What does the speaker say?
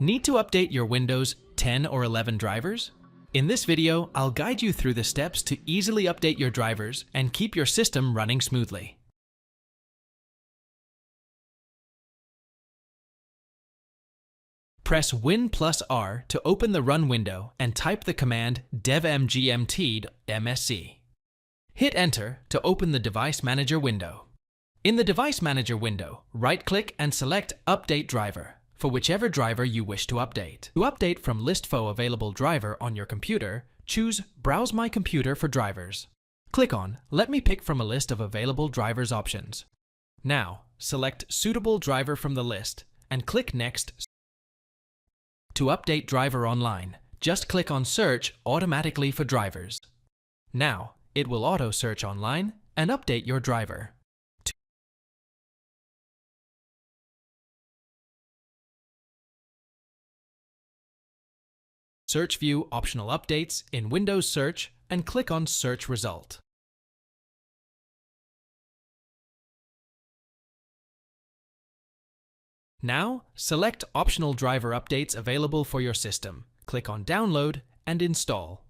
Need to update your Windows 10 or 11 drivers? In this video, I'll guide you through the steps to easily update your drivers and keep your system running smoothly. Press Win+R to open the Run window and type the command devmgmt.msc. Hit Enter to open the Device Manager window. In the Device Manager window, right-click and select Update Driver for whichever driver you wish to update. To update from list.fo available driver on your computer, choose Browse My Computer for drivers. Click on Let me pick from a list of available drivers options. Now, select Suitable Driver from the list and click Next. To update driver online, just click on Search automatically for drivers. Now, it will auto-search online and update your driver. Search View Optional Updates in Windows Search and click on Search Result. Now, select optional driver updates available for your system. Click on Download and Install.